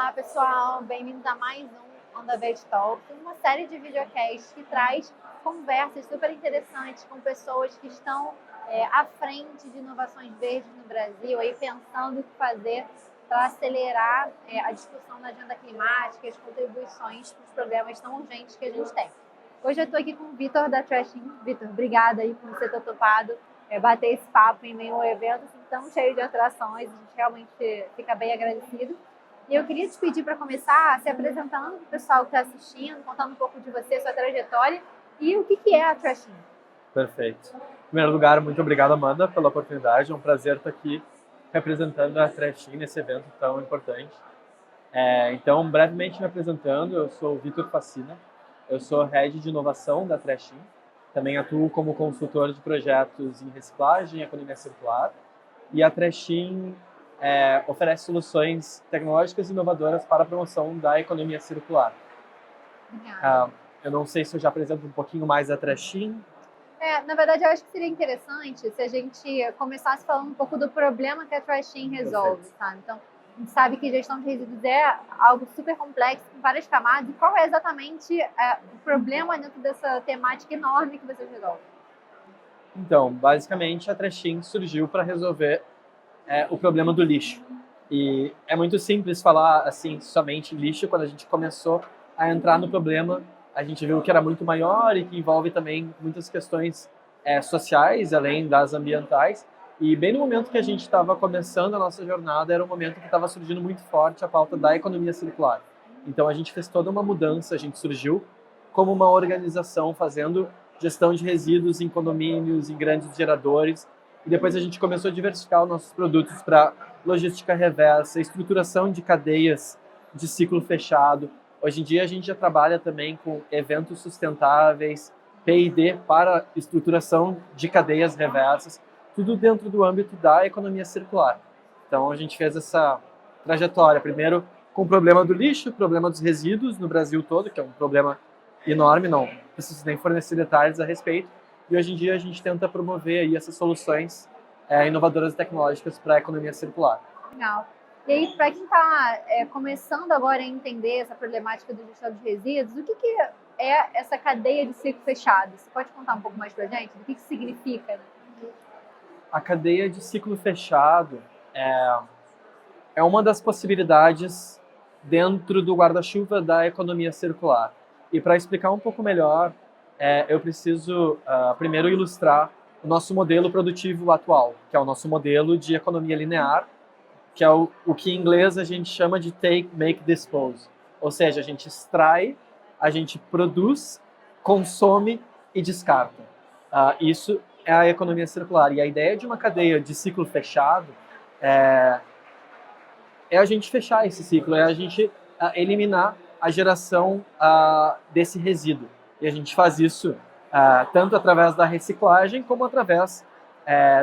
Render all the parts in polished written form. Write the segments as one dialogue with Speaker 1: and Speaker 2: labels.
Speaker 1: Olá, pessoal! Bem-vindos a mais um On The Veg Talk, uma série de videocasts que traz conversas super interessantes com pessoas que estão à frente de inovações verdes no Brasil, aí pensando o que fazer para acelerar a discussão da agenda climática e as contribuições para os problemas tão urgentes que a gente tem. Hoje eu estou aqui com o Vitor da Trashin. Vitor, obrigada aí por você ter topado bater esse papo em meio ao evento assim, tão cheio de atrações. A gente realmente fica bem agradecido. E eu queria te pedir para começar se apresentando para o pessoal que está assistindo, contando um pouco de você, sua trajetória e o que é a Trashin.
Speaker 2: Perfeito. Em primeiro lugar, muito obrigado, Amanda, pela oportunidade. É um prazer estar aqui representando a Trashin nesse evento tão importante. Então, brevemente me apresentando, eu sou o Vitor Facina, eu sou Head de Inovação da Trashin. Também atuo como consultor de projetos em reciclagem e economia circular. E a Trashin oferece soluções tecnológicas e inovadoras para a promoção da economia circular. Eu não sei se eu já apresento um pouquinho mais a Trashin.
Speaker 1: Na verdade, eu acho que seria interessante se a gente começasse falando um pouco do problema que a Trashin resolve, sabe? Então, a gente sabe que gestão de resíduos é algo super complexo, com várias camadas. E qual é exatamente o problema dentro dessa temática enorme que vocês resolvem?
Speaker 2: Então, basicamente, a Trashin surgiu para resolver o problema do lixo. E é muito simples falar assim, somente lixo. Quando a gente começou a entrar no problema, a gente viu que era muito maior e que envolve também muitas questões sociais, além das ambientais. E bem no momento que a gente estava começando a nossa jornada, era um momento que estava surgindo muito forte a pauta da economia circular. Então a gente fez toda uma mudança, a gente surgiu como uma organização fazendo gestão de resíduos em condomínios, em grandes geradores. E depois a gente começou a diversificar os nossos produtos para logística reversa, estruturação de cadeias de ciclo fechado. Hoje em dia a gente já trabalha também com eventos sustentáveis, P&D para estruturação de cadeias reversas, tudo dentro do âmbito da economia circular. Então a gente fez essa trajetória, primeiro com o problema do lixo, o problema dos resíduos no Brasil todo, que é um problema enorme, não preciso nem fornecer detalhes a respeito. E hoje em dia a gente tenta promover aí essas soluções inovadoras e tecnológicas para a economia circular.
Speaker 1: Legal. E aí, para quem está começando agora a entender essa problemática da gestão de resíduos, o que é essa cadeia de ciclo fechado? Você pode contar um pouco mais para a gente? O que significa? Né?
Speaker 2: A cadeia de ciclo fechado é uma das possibilidades dentro do guarda-chuva da economia circular. E para explicar um pouco melhor, eu preciso primeiro ilustrar o nosso modelo produtivo atual, que é o nosso modelo de economia linear, que é o que em inglês a gente chama de take, make, dispose. Ou seja, a gente extrai, a gente produz, consome e descarta. Isso é a economia circular. E a ideia de uma cadeia de ciclo fechado é a gente fechar esse ciclo, é a gente eliminar a geração desse resíduo. E a gente faz isso tanto através da reciclagem, como através,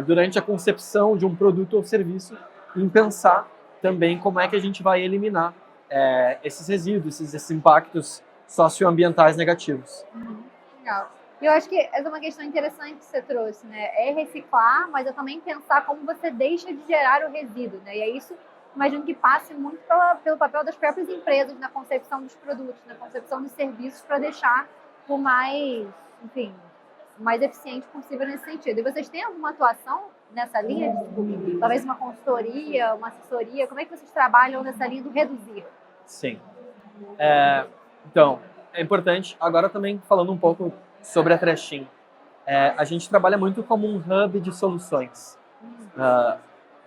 Speaker 2: durante a concepção de um produto ou serviço, em pensar também como é que a gente vai eliminar esses resíduos, esses impactos socioambientais negativos.
Speaker 1: Legal. E eu acho que essa é uma questão interessante que você trouxe, né? É reciclar, mas é também pensar como você deixa de gerar o resíduo, né? E é isso, imagino que passe muito pelo papel das próprias empresas na concepção dos produtos, na concepção dos serviços, para deixar o mais, enfim, o mais eficiente possível nesse sentido. E vocês têm alguma atuação nessa linha? Tipo, talvez uma consultoria, uma assessoria? Como é que vocês trabalham nessa linha do reduzir?
Speaker 2: Sim. Então, é importante, agora também falando um pouco sobre a Trashin, a gente trabalha muito como um hub de soluções.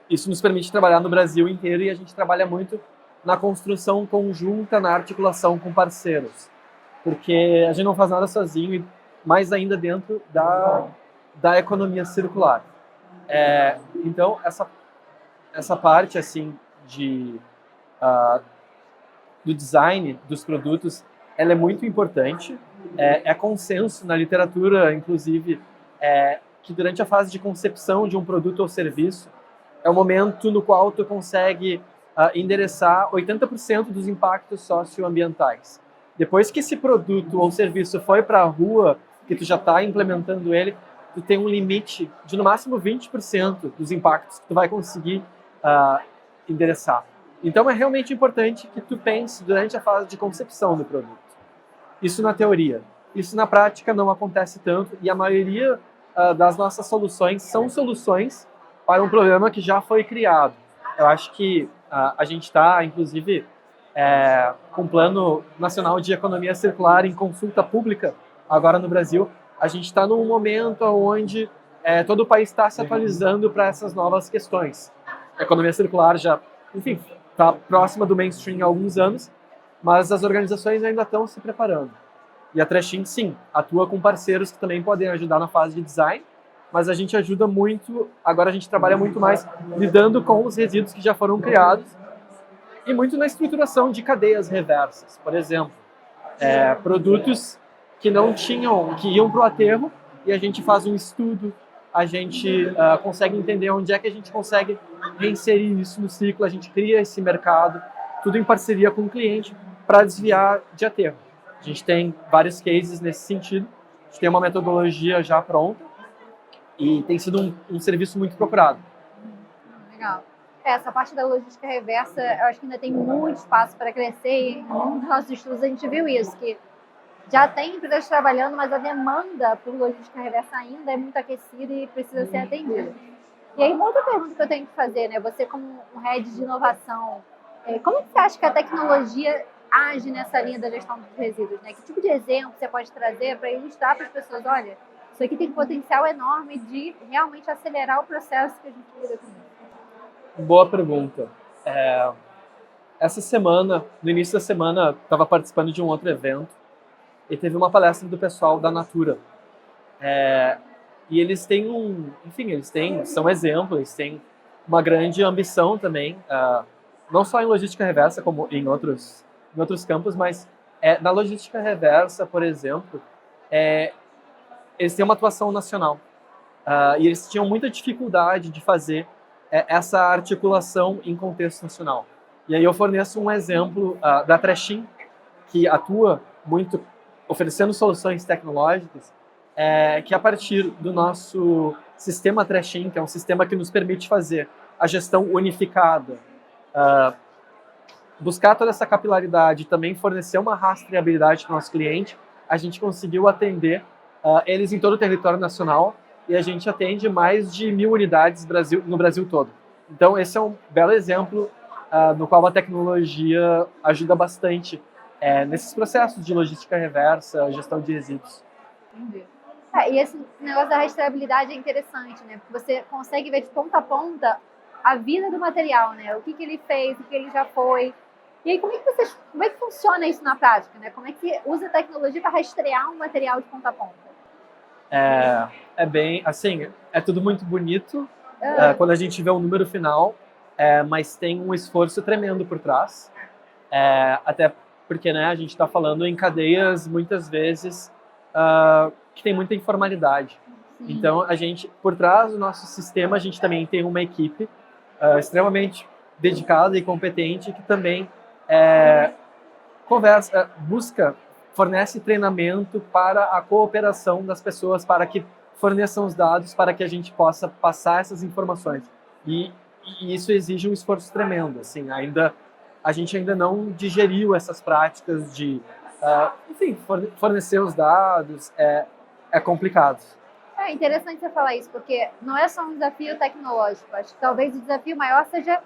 Speaker 2: Isso nos permite trabalhar no Brasil inteiro e a gente trabalha muito na construção conjunta, na articulação com parceiros. Porque a gente não faz nada sozinho, e mais ainda dentro da economia circular. Então, essa parte assim do design dos produtos, ela é muito importante. É consenso na literatura, inclusive, que durante a fase de concepção de um produto ou serviço, é o momento no qual tu consegue endereçar 80% dos impactos socioambientais. Depois que esse produto ou serviço foi para a rua, que tu já está implementando ele, tu tem um limite de no máximo 20% dos impactos que tu vai conseguir endereçar. Então é realmente importante que tu pense durante a fase de concepção do produto. Isso na teoria. Isso na prática não acontece tanto e a maioria das nossas soluções são soluções para um problema que já foi criado. Eu acho que a gente está, inclusive, com o Plano Nacional de Economia Circular em consulta pública, agora no Brasil. A gente está num momento onde todo o país está se atualizando para essas novas questões. A economia circular já, enfim, está próxima do mainstream há alguns anos, mas as organizações ainda estão se preparando. E a Trashin, sim, atua com parceiros que também podem ajudar na fase de design, mas a gente ajuda muito, agora a gente trabalha muito mais lidando com os resíduos que já foram criados e muito na estruturação de cadeias reversas. Por exemplo, produtos que não tinham, que iam para o aterro e a gente faz um estudo, a gente consegue entender onde é que a gente consegue reinserir isso no ciclo, a gente cria esse mercado, tudo em parceria com o cliente para desviar de aterro. A gente tem vários cases nesse sentido, a gente tem uma metodologia já pronta e tem sido um serviço muito procurado.
Speaker 1: Legal. Essa parte da logística reversa, eu acho que ainda tem muito espaço para crescer e em um dos nossos estudos a gente viu isso, que já tem empresas trabalhando, mas a demanda por logística reversa ainda é muito aquecida e precisa ser atendida. E aí, uma outra pergunta que eu tenho que fazer, né? Você como um head de inovação, como que você acha que a tecnologia age nessa linha da gestão dos resíduos, né? Que tipo de exemplo você pode trazer para ilustrar para as pessoas, olha, isso aqui tem potencial enorme de realmente acelerar o processo que a gente lida com isso?
Speaker 2: Boa pergunta. Essa semana, no início da semana, estava participando de um outro evento e teve uma palestra do pessoal da Natura. E eles têm são exemplos, eles têm uma grande ambição também, não só em logística reversa, como em outros campos, mas na logística reversa, por exemplo, eles têm uma atuação nacional. E eles tinham muita dificuldade de fazer essa articulação em contexto nacional. E aí eu forneço um exemplo da Trashin, que atua muito oferecendo soluções tecnológicas, que a partir do nosso sistema Trashin, que é um sistema que nos permite fazer a gestão unificada, buscar toda essa capilaridade e também fornecer uma rastreabilidade para o nosso cliente, a gente conseguiu atender eles em todo o território nacional e a gente atende mais de 1.000 unidades no Brasil todo. Então, esse é um belo exemplo no qual a tecnologia ajuda bastante nesses processos de logística reversa, gestão de resíduos.
Speaker 1: Entendi. E esse negócio da rastreabilidade é interessante, né? Porque você consegue ver de ponta a ponta a vida do material, né? O que ele fez, o que ele já foi. E aí, como é que funciona isso na prática, né? Como é que usa a tecnologia para rastrear um material de ponta a ponta?
Speaker 2: Bem, assim, é tudo muito bonito quando a gente vê o número final, mas tem um esforço tremendo por trás. Até porque, né, a gente está falando em cadeias, muitas vezes, que tem muita informalidade. Sim. Então, a gente, por trás do nosso sistema, a gente também tem uma equipe extremamente dedicada e competente que também fornece treinamento para a cooperação das pessoas, para que forneçam os dados, para que a gente possa passar essas informações. E isso exige um esforço tremendo. Assim, a gente ainda não digeriu essas práticas de, fornecer os dados. É complicado.
Speaker 1: É interessante você falar isso, porque não é só um desafio tecnológico. Acho que talvez o desafio maior seja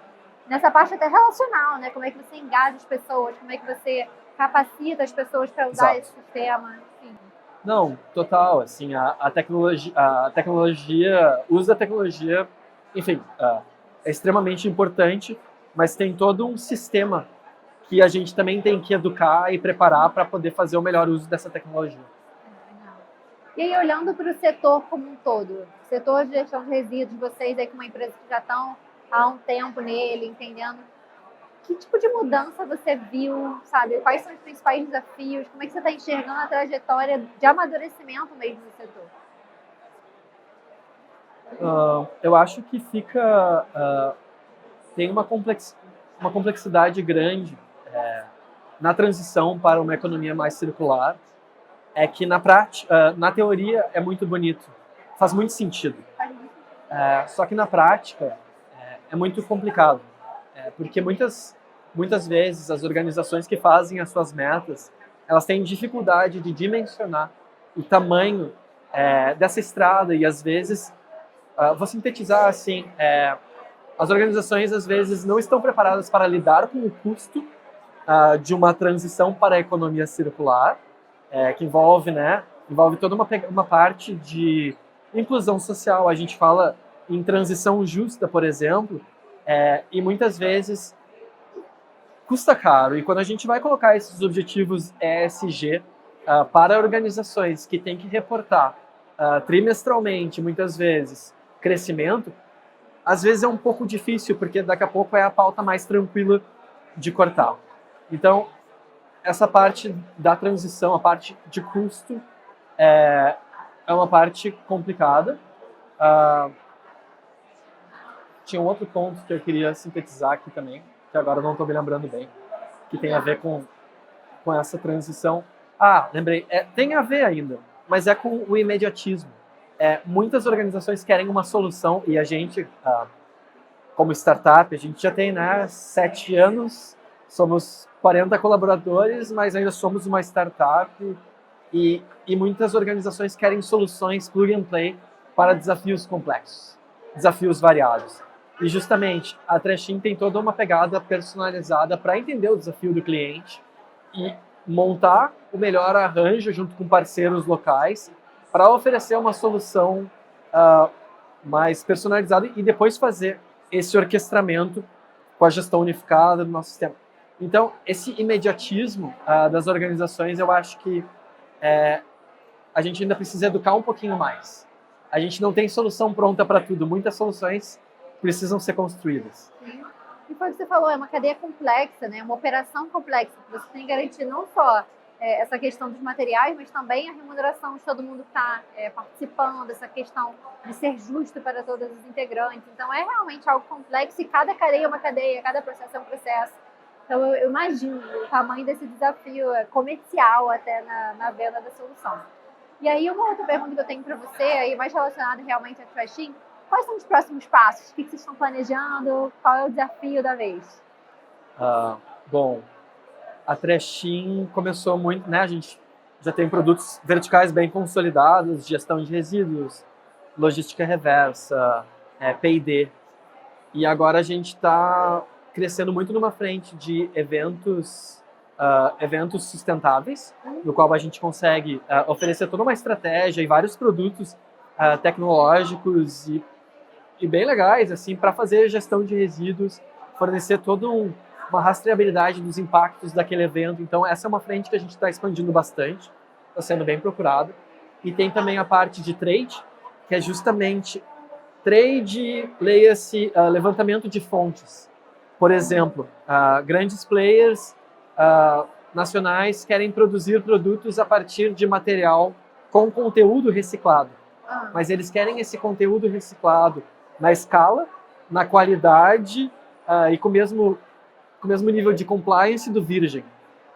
Speaker 1: nessa parte até relacional, né? Como é que você engaja as pessoas, como é que você capacita as pessoas para usar esse sistema. Enfim.
Speaker 2: Não, total. Assim, a tecnologia, usa a tecnologia, enfim, é extremamente importante, mas tem todo um sistema que a gente também tem que educar e preparar para poder fazer o melhor uso dessa tecnologia.
Speaker 1: E aí, olhando para o setor como um todo, setor de gestão de resíduos, vocês aí com uma empresa que já estão há um tempo nele, entendendo, que tipo de mudança você viu, sabe? Quais são os principais desafios? Como é que você está enxergando a trajetória de amadurecimento mesmo do setor?
Speaker 2: Eu acho que tem uma complexidade grande na transição para uma economia mais circular. É que na prática, na teoria é muito bonito, faz muito sentido. Só que na prática é muito complicado, porque muitas muitas vezes as organizações que fazem as suas metas, elas têm dificuldade de dimensionar o tamanho dessa estrada e às vezes, vou sintetizar assim, as organizações às vezes não estão preparadas para lidar com o custo de uma transição para a economia circular, que envolve toda uma parte de inclusão social. A gente fala em transição justa, por exemplo, e muitas vezes custa caro. E quando a gente vai colocar esses objetivos ESG para organizações que têm que reportar trimestralmente, muitas vezes, crescimento, às vezes é um pouco difícil, porque daqui a pouco é a pauta mais tranquila de cortar. Então, essa parte da transição, a parte de custo, é uma parte complicada. Tinha um outro ponto que eu queria sintetizar aqui também, que agora eu não estou me lembrando bem, que tem a ver com essa transição. Lembrei, tem a ver ainda, mas é com o imediatismo. Muitas organizações querem uma solução e a gente, como startup, a gente já tem 7 anos, somos 40 colaboradores, mas ainda somos uma startup e muitas organizações querem soluções plug and play para desafios complexos, desafios variados. E justamente a Trashin tem toda uma pegada personalizada para entender o desafio do cliente e montar o melhor arranjo junto com parceiros locais para oferecer uma solução mais personalizada e depois fazer esse orquestramento com a gestão unificada do nosso sistema. Então, esse imediatismo das organizações, eu acho que a gente ainda precisa educar um pouquinho mais. A gente não tem solução pronta para tudo. Muitas soluções precisam ser construídas.
Speaker 1: Sim. E foi o que você falou, é uma cadeia complexa, né? Uma operação complexa. Você tem que garantir não só essa questão dos materiais, mas também a remuneração de todo mundo que está participando, essa questão de ser justo para todos os integrantes. Então, é realmente algo complexo e cada cadeia é uma cadeia, cada processo é um processo. Então, eu imagino o tamanho desse desafio comercial até na venda da solução. E aí, uma outra pergunta que eu tenho para você, aí mais relacionada realmente à Trashin, quais são os próximos passos? O que vocês estão planejando? Qual é o desafio da vez?
Speaker 2: Bom, a Trashin começou muito, a gente já tem produtos verticais bem consolidados, gestão de resíduos, logística reversa, P&D. E agora a gente está crescendo muito numa frente de eventos sustentáveis, no qual a gente consegue oferecer toda uma estratégia e vários produtos tecnológicos e bem legais assim, para fazer gestão de resíduos, fornecer toda uma rastreabilidade dos impactos daquele evento. Então, essa é uma frente que a gente está expandindo bastante, está sendo bem procurada. E tem também a parte de trade, que é justamente trade, leia-se levantamento de fontes. Por exemplo, grandes players nacionais querem produzir produtos a partir de material com conteúdo reciclado. Mas eles querem esse conteúdo reciclado na escala, na qualidade e com o mesmo nível de compliance do virgem.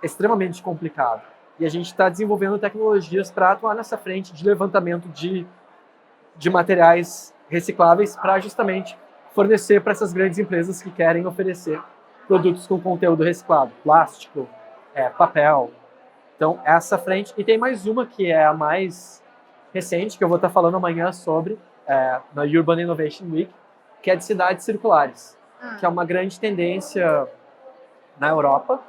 Speaker 2: É extremamente complicado. E a gente está desenvolvendo tecnologias para atuar nessa frente de levantamento de materiais recicláveis para justamente fornecer para essas grandes empresas que querem oferecer produtos com conteúdo reciclado, plástico, papel. Então, essa frente. E tem mais uma que é a mais recente, que eu vou estar falando amanhã sobre, na Urban Innovation Week, que é de cidades circulares, que é uma grande tendência na Europa.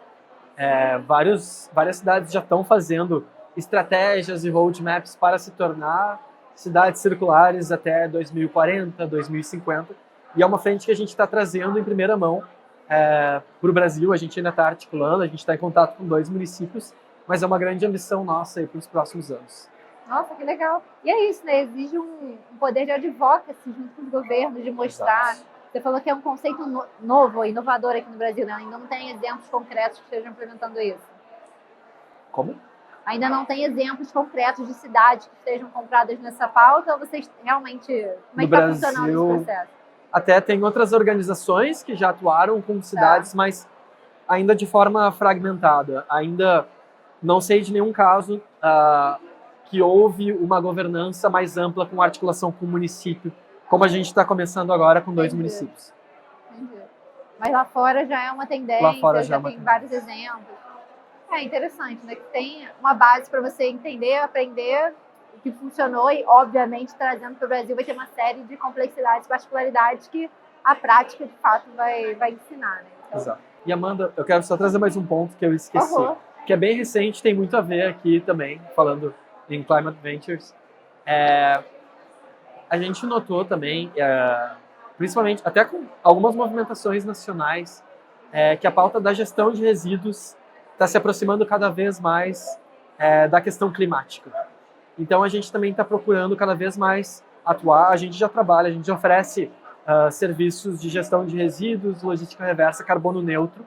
Speaker 2: Várias cidades já estão fazendo estratégias e roadmaps para se tornar cidades circulares até 2040, 2050. E é uma frente que a gente está trazendo em primeira mão para o Brasil. A gente ainda está articulando, a gente está em contato com 2 municípios, mas é uma grande ambição nossa para os próximos anos.
Speaker 1: Nossa, que legal. E é isso, né? Exige um poder de advocacy junto com os governos, de mostrar. Exato. Você falou que é um conceito novo, inovador aqui no Brasil, né? Ainda não tem exemplos concretos que estejam implementando isso.
Speaker 2: Como?
Speaker 1: Ainda não tem exemplos concretos de cidades que estejam compradas nessa pauta, ou vocês realmente... Como é que está funcionando esse processo?
Speaker 2: Até tem outras organizações que já atuaram com cidades, mas ainda de forma fragmentada. Ainda não sei de nenhum caso que houve uma governança mais ampla com articulação com o município, como a gente está começando agora com 2 municípios.
Speaker 1: Entendi. Mas lá fora já é uma tendência,
Speaker 2: Lá fora já
Speaker 1: já
Speaker 2: é uma
Speaker 1: tem
Speaker 2: tendência.
Speaker 1: vários exemplos. É interessante, né? Que tem uma base para você entender, aprender o que funcionou e, obviamente, trazendo para o Brasil vai ter uma série de complexidades, particularidades que a prática, de fato, vai ensinar, né? Então,
Speaker 2: Exato. E Amanda, eu quero só trazer mais um ponto que eu esqueci,
Speaker 1: uhum.
Speaker 2: que é bem recente, tem muito a ver aqui também, falando em Climate Ventures. A gente notou também, principalmente até com algumas movimentações nacionais, que a pauta da gestão de resíduos está se aproximando cada vez mais da questão climática. Então a gente também está procurando cada vez mais atuar. A gente já trabalha, a gente já oferece serviços de gestão de resíduos, logística reversa, carbono neutro,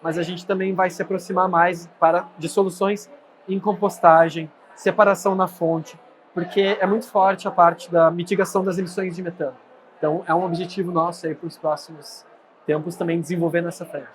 Speaker 2: mas a gente também vai se aproximar mais de soluções em compostagem, separação na fonte, porque é muito forte a parte da mitigação das emissões de metano. Então é um objetivo nosso aí para os próximos tempos também desenvolver nessa frente.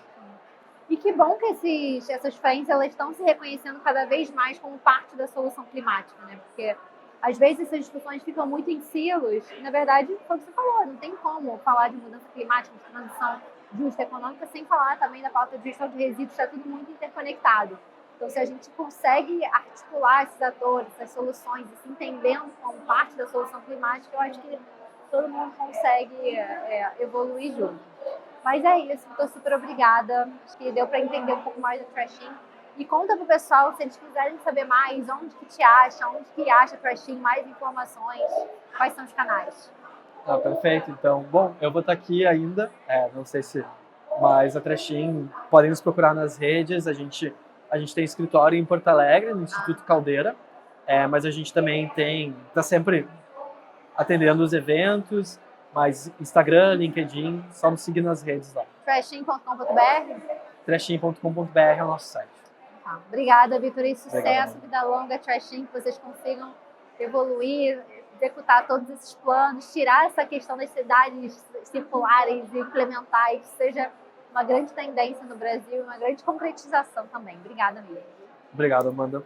Speaker 1: E que bom que essas frentes elas estão se reconhecendo cada vez mais como parte da solução climática, né? Porque às vezes essas discussões ficam muito em silos e, na verdade, como você falou, não tem como falar de mudança climática, de transição justa econômica, sem falar também da pauta de gestão de resíduos, está tudo muito interconectado. Então, se a gente consegue articular esses atores, essas soluções, e se entendendo como parte da solução climática, eu acho que todo mundo consegue evoluir junto. Mas é isso, estou super obrigada. Acho que deu para entender um pouco mais do Trashing. E conta pro pessoal, se eles quiserem saber mais, onde que te acha, onde que acha Trashing, mais informações, quais são os canais.
Speaker 2: Perfeito. Então, bom, eu vou estar aqui ainda, não sei se, mas a Trashing, podem nos procurar nas redes, a gente tem escritório em Porto Alegre, no Instituto Caldeira, mas a gente também está sempre atendendo os eventos, mas Instagram, LinkedIn, só nos seguir nas redes lá.
Speaker 1: Trashing.com.br?
Speaker 2: Trashing.com.br é o nosso site.
Speaker 1: Tá. Obrigada, Vitor, e sucesso,
Speaker 2: Obrigado,
Speaker 1: vida longa, Trashing, que vocês consigam evoluir, executar todos esses planos, tirar essa questão das cidades circulares e implementar, e que seja uma grande tendência no Brasil, uma grande concretização também. Obrigada mesmo.
Speaker 2: Obrigado, Amanda.